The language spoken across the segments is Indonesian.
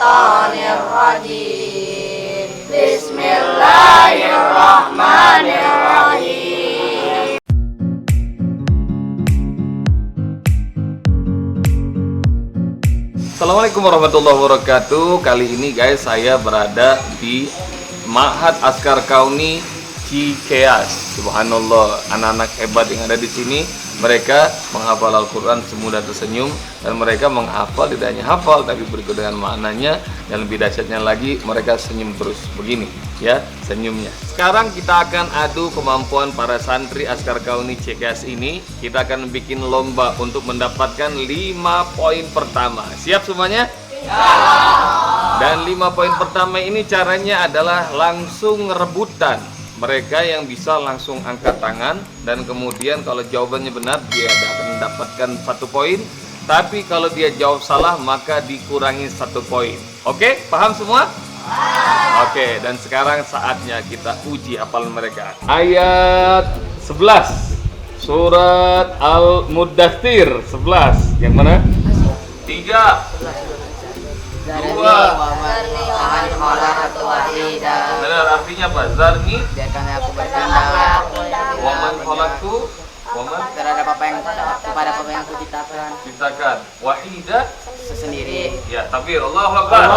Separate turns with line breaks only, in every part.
syaitonir rajim. Bismillahirrahmanirrahim.
Assalamualaikum warahmatullahi wabarakatuh. Kali ini guys saya berada di Ma'had Askar Kauni Cikeas. Subhanallah, anak-anak hebat yang ada di sini. Mereka menghafal Al-Quran semudah tersenyum, dan mereka menghafal tidak hanya hafal tapi berikut dengan maknanya. Yang lebih dahsyatnya lagi, mereka senyum terus begini ya, senyumnya. Sekarang kita akan adu kemampuan para santri Askar Kauni Cikeas ini. Kita akan bikin lomba untuk mendapatkan 5 poin pertama. Siap semuanya? Dan 5 poin pertama ini caranya adalah langsung rebutan. Mereka yang bisa langsung angkat tangan, dan kemudian kalau jawabannya benar dia akan mendapatkan 1 poin. Tapi kalau dia jawab salah maka dikurangi 1 poin. Oke, paham semua? Oke, dan sekarang saatnya kita uji hafalan mereka. Ayat 11 surat Al-Muddathir 11. Yang mana? 3 2 Benar, artinya apa? Zarni,
Biarkan aku bertindak
waman khalaqtu, waman
terhadap apa yang kepada apa yang aku
ciptakan, wahida,
sesendiri.
ya, takbir, Allahu Akbar.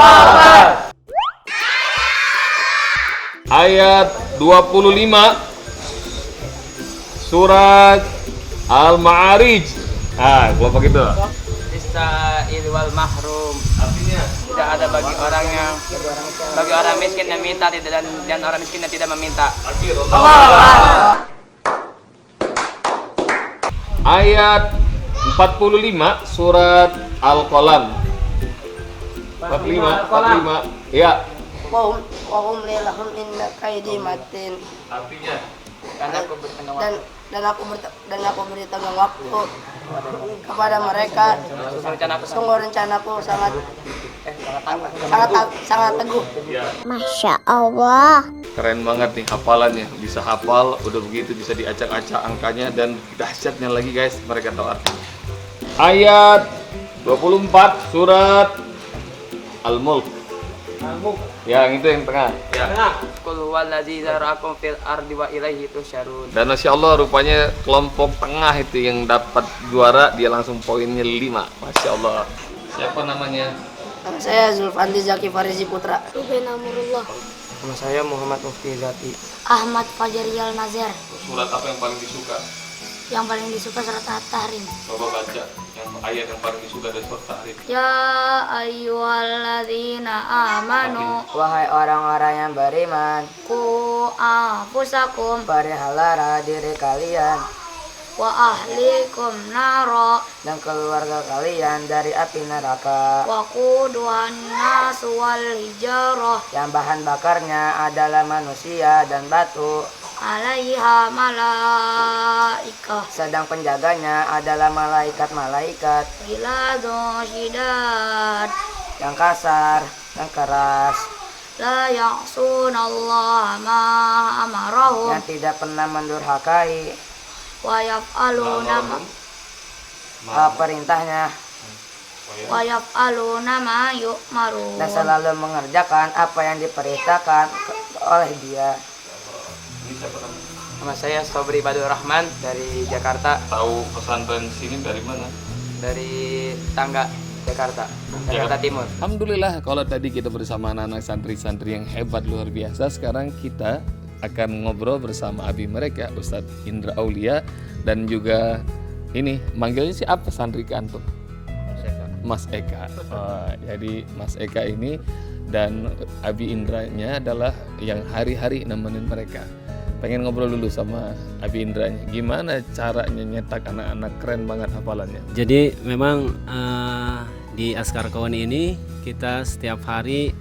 Ayat 25 surat Al-Ma'arij. Kelompok itu
Ista'il wal mahrum.
artinya
Tidak ada bagi orang miskin yang minta dan orang miskin yang tidak meminta.
takbir, Allahu Akbar. Ayat 45 surat Al-Qalam. 45 ya,
Wahum lilahum inna kaidi matin.
artinya
Karena aku bertanggung jawab.
Dan aku beri tanggung waktu kepada mereka. Sungguh rencanaku sangat teguh.
ya.
Masya Allah.
Keren banget nih hafalannya, bisa hafal, udah begitu bisa diacak-acak angkanya, dan dahsyatnya lagi guys, mereka tahu artinya. Ayat 24 surat Al-Mulk. Yang itu yang tengah. Ya.
Qul huwallazi zara'akum fil ardi wa ilaihi tusyarun.
Dan Masya Allah, rupanya kelompok tengah itu yang dapat juara, dia langsung poinnya 5. Masya Allah. Siapa namanya?
Nama saya Zulfandi Zaki Farizi Putra.
Ruben Amrullah.
Nama saya Muhammad Mufti Zati.
Ahmad Fajariyal Nazar.
Surat apa yang paling disuka?
Yang paling disuka surat At-Tahrim.
Coba baca yang ayat yang paling disuka dari surat Tahrim.
Ya ayyuhalladzina amanu
Wahai orang-orang yang beriman,
qu anfusakum
pelihara diri kalian
wa ahlikum naro
dan keluarga kalian dari api neraka
wa quduhan nasu wal hijarah
yang bahan bakarnya adalah manusia dan batu,
alaiha malaikah
sedang penjaganya adalah malaikat-malaikat
giladun syidad
yang kasar, yang keras,
la ya'sunallaha ma amarahum
yang tidak pernah mendurhakai
wa yaf'aluna
perintahnya
ma yu'marun
dan selalu mengerjakan apa yang diperintahkan oleh dia. Nama saya Sobri Badur Rahman dari Jakarta,
Tahu pesantren sini dari mana?
dari Tangga, Jakarta Timur.
Alhamdulillah, kalau tadi kita bersama anak-anak santri-santri yang hebat luar biasa, sekarang kita akan ngobrol bersama abi mereka, Ustadz Indra Aulia, dan juga ini manggilnya siapa santri ke antum? Mas Eka. Jadi Mas Eka ini dan Abi Indranya adalah yang hari-hari nemenin mereka. Pengen ngobrol dulu sama Abi Indranya, gimana caranya nyetak anak-anak keren banget hafalannya.
Jadi memang di Askar Kauni ini kita setiap hari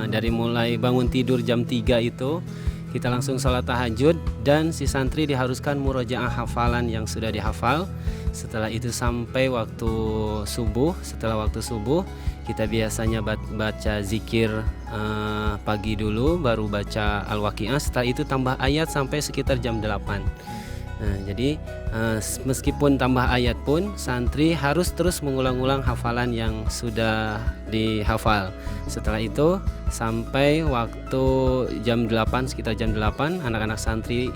dari mulai bangun tidur jam 3 itu kita langsung sholat tahajud, dan si santri diharuskan murojaah hafalan yang sudah dihafal. Setelah itu sampai waktu subuh. Setelah waktu subuh kita biasanya baca zikir pagi dulu, baru baca Al-Waqiah. Setelah itu tambah ayat sampai sekitar jam 8. Nah, jadi meskipun tambah ayat pun santri harus terus mengulang-ulang hafalan yang sudah dihafal. Setelah itu sampai waktu jam 8, sekitar jam 8 anak-anak santri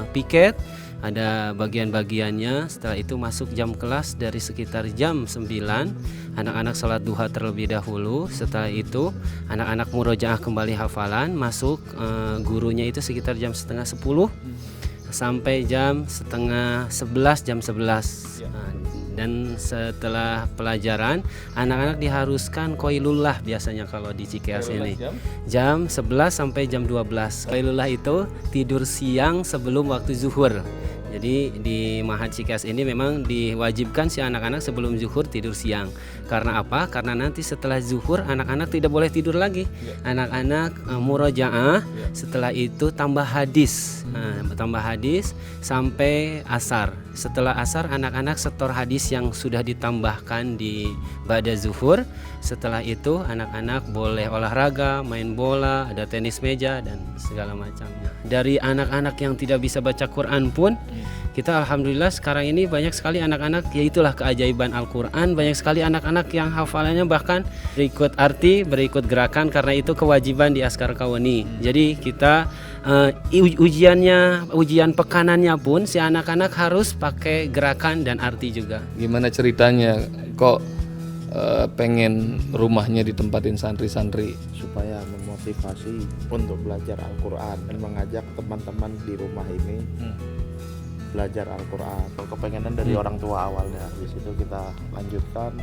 piket, ada bagian-bagiannya. Setelah itu masuk jam kelas dari sekitar jam 9, anak-anak sholat duha terlebih dahulu. Setelah itu anak-anak murojaah kembali hafalan, masuk gurunya itu sekitar jam setengah 10 sampai jam setengah 11, jam 11. Dan setelah pelajaran anak-anak diharuskan qailullah biasanya kalau di Cikeas ini jam 11 sampai jam 12. Qailullah itu tidur siang sebelum waktu zuhur. Jadi di Mahat Cikeas ini memang diwajibkan si anak-anak sebelum zuhur tidur siang. Karena apa? Karena nanti setelah zuhur anak-anak tidak boleh tidur lagi. Anak-anak murojaah, setelah itu tambah hadis. Tambah hadis sampai asar. Setelah asar anak-anak setor hadis yang sudah ditambahkan di ba'da zuhur. Setelah itu anak-anak boleh olahraga, main bola, ada tenis meja dan segala macamnya. Dari anak-anak yang tidak bisa baca Quran pun kita alhamdulillah sekarang ini banyak sekali anak-anak, yaitulah keajaiban Al-Quran, banyak sekali anak-anak yang hafalannya bahkan berikut arti, berikut gerakan, karena itu kewajiban di Askar Kawani. Jadi kita ujian pekanannya pun si anak-anak harus pakai gerakan dan arti juga.
Gimana ceritanya kok pengen rumahnya ditempatin santri-santri?
Supaya memotivasi untuk belajar Al-Quran dan mengajak teman-teman di rumah ini belajar Al-Quran. Kepengenan dari orang tua awalnya, di situ kita lanjutkan,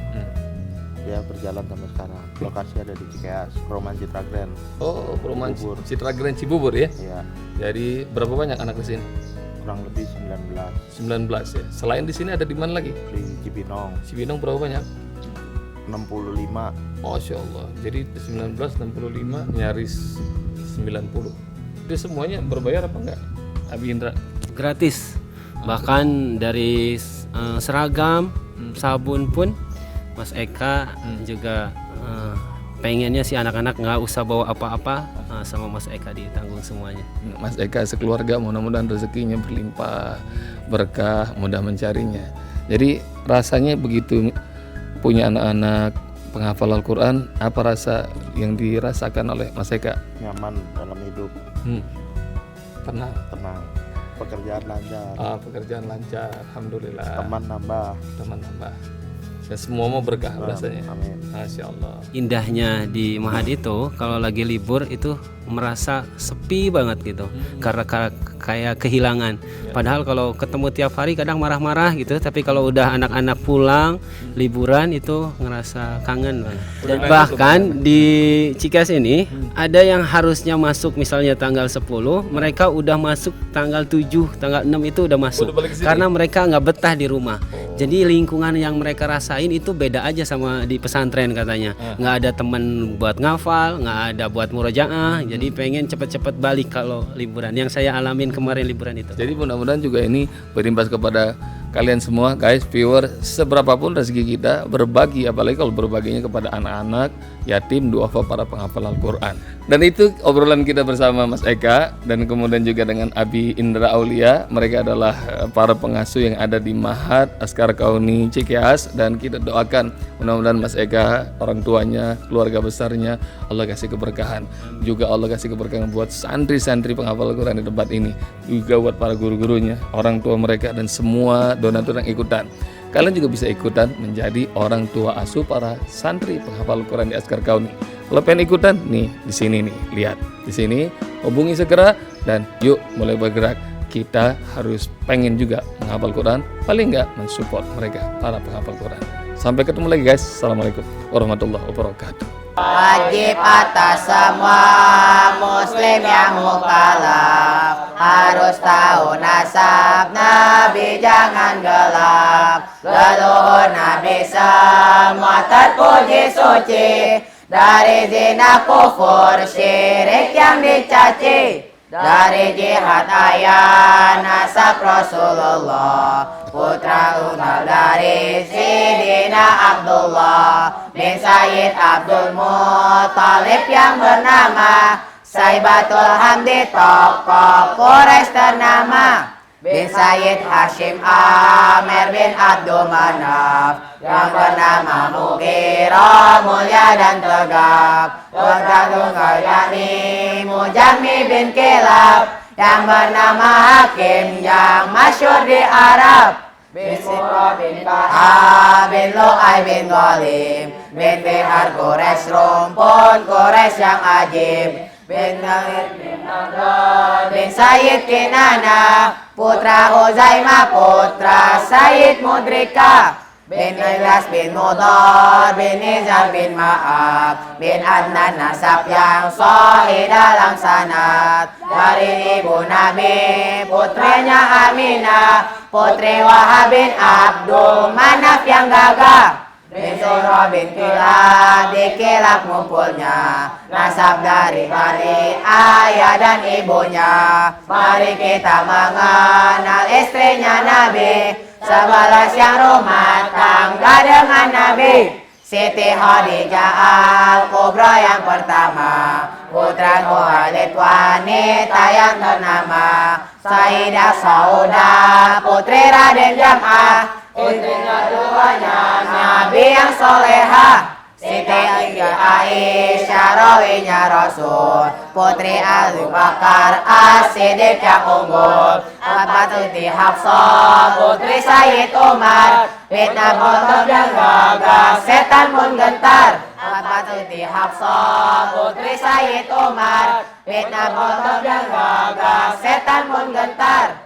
ya berjalan sampai sekarang. Lokasi ada di Cikeas, Perumahan Citra Grand.
Oh, Perumahan
Cibubur.
Citra Grand Cibubur ya?
Iya,
Jadi berapa banyak anak di sini?
kurang lebih 19
19 ya. Selain di sini ada di mana lagi?
di Cibinong,
Cibinong berapa banyak?
65.
Masya Allah. Jadi 19, 65, nyaris 90. Itu semuanya berbayar apa enggak? Abi Indra?
Gratis. Bahkan dari seragam, sabun pun Mas Eka juga pengennya si anak-anak nggak usah bawa apa-apa, sama Mas Eka ditanggung semuanya.
Mas Eka sekeluarga mudah-mudahan rezekinya berlimpah, berkah, mudah mencarinya. Jadi rasanya begitu punya anak-anak penghafal Al-Quran, apa rasa yang dirasakan oleh Mas Eka?
Nyaman dalam hidup,
Tenang.
pekerjaan lancar,
Pekerjaan lancar, alhamdulillah.
teman nambah.
Dan semua mau berkah rasanya.
Amin.
Masya Allah.
Indahnya di Mahat itu kalau lagi libur itu merasa sepi banget gitu, karena kayak kehilangan. Padahal kalau ketemu tiap hari kadang marah-marah gitu, tapi kalau udah anak-anak pulang liburan itu ngerasa kangen banget. Dan bahkan di Cikeas ini ada yang harusnya masuk misalnya tanggal 10, mereka udah masuk tanggal 7, tanggal 6 itu udah masuk,
balik ke sini?
karena mereka nggak betah di rumah. Jadi lingkungan yang mereka rasain itu beda aja sama di pesantren katanya. Nggak ada teman buat ngafal, nggak ada buat murojaah. Jadi pengen cepet-cepet balik kalau liburan. Yang saya alamin kemarin liburan itu.
Jadi mudah-mudahan juga ini berimbas kepada kalian semua guys, viewer, seberapapun rezeki kita berbagi, apalagi kalau berbaginya kepada anak-anak, yatim, duafa para penghafal Al-Quran. Dan itu obrolan kita bersama Mas Eka dan kemudian juga dengan Abi Indra Aulia. Mereka adalah para pengasuh yang ada di Mahat Askar Kauni Cikeas, dan kita doakan mudah-mudahan Mas Eka, orang tuanya, keluarga besarnya, Allah kasih keberkahan. Juga Allah kasih keberkahan buat santri-santri penghafal Al-Quran di tempat ini, juga buat para guru-gurunya, orang tua mereka, dan semua donatur yang ikutan. Kalian juga bisa ikutan menjadi orang tua asuh para santri penghafal Al-Quran di Askar Kauni. Kalau pengen ikutan, nih di sini nih, lihat di sini, hubungi segera dan yuk mulai bergerak. Kita harus pengen juga menghafal Quran, paling enggak mensupport mereka para penghafal Quran. Sampai ketemu lagi guys. Assalamualaikum warahmatullahi wabarakatuh.
Wajib atas semua muslim yang mukallaf harus tahu nasab Nabi, jangan gelap. Leluhur Nabi semua terpuji suci, dari zina, kufur, syirik yang dicaci. Dari jihad ayah nasab Rasulullah, putra tunggal dari Sidina Abdullah bin Sayyid Abdul Muttalib yang bernama Saibatul Hamdi, tokoh Quraisy ternama. bin Sayyid Hashim Amer bin Abdul Manaf, yang bernama Mughirah mulia dan tegap. Putra tunggal yakni Mujammi bin Kilab, yang bernama Hakim yang masyhur di Arab. Bin Sifra bin Baha bin Lu'ay bin Ghalim, bin Bihar Quraisy rumpun Quraisy yang ajib. Bin Naid bin Nadad bin Sayyid Kinana, putra Uzaimah putra Sayyid Mudrika. Bin Ilyas bin Mudar bin Nizar bin Ma'ab, bin Adnan nasab yang sahih dalam sanad. Dari ibu Nabi putrinya Aminah, putri Wahab bin Abdul Manaf yang gagah. Bin Surah bin Kilab di Kilab ngumpulnya, nasab dari Bani ayah dan ibunya. Mari kita mengenal istrinya Nabi, 11 yang rumah tangga dengan Nabi. Siti Khadijah Al-Kubra yang pertama, putra Khalid wanita yang ternama. Sayyidah Saudah putri Raden Jam'ah, istrinya duanya Nabi yang soleha. Siti Aisyah rawinya Rasul, putri Abu Bakar As-Siddiq yang unggul. Putri Hafsah putri Sayyid Umar, fitnah bodoh yang gagah setan pun gentar. Putri Hafsah putri Sayyid Umar, fitnah bodoh yang gagah setan pun gentar.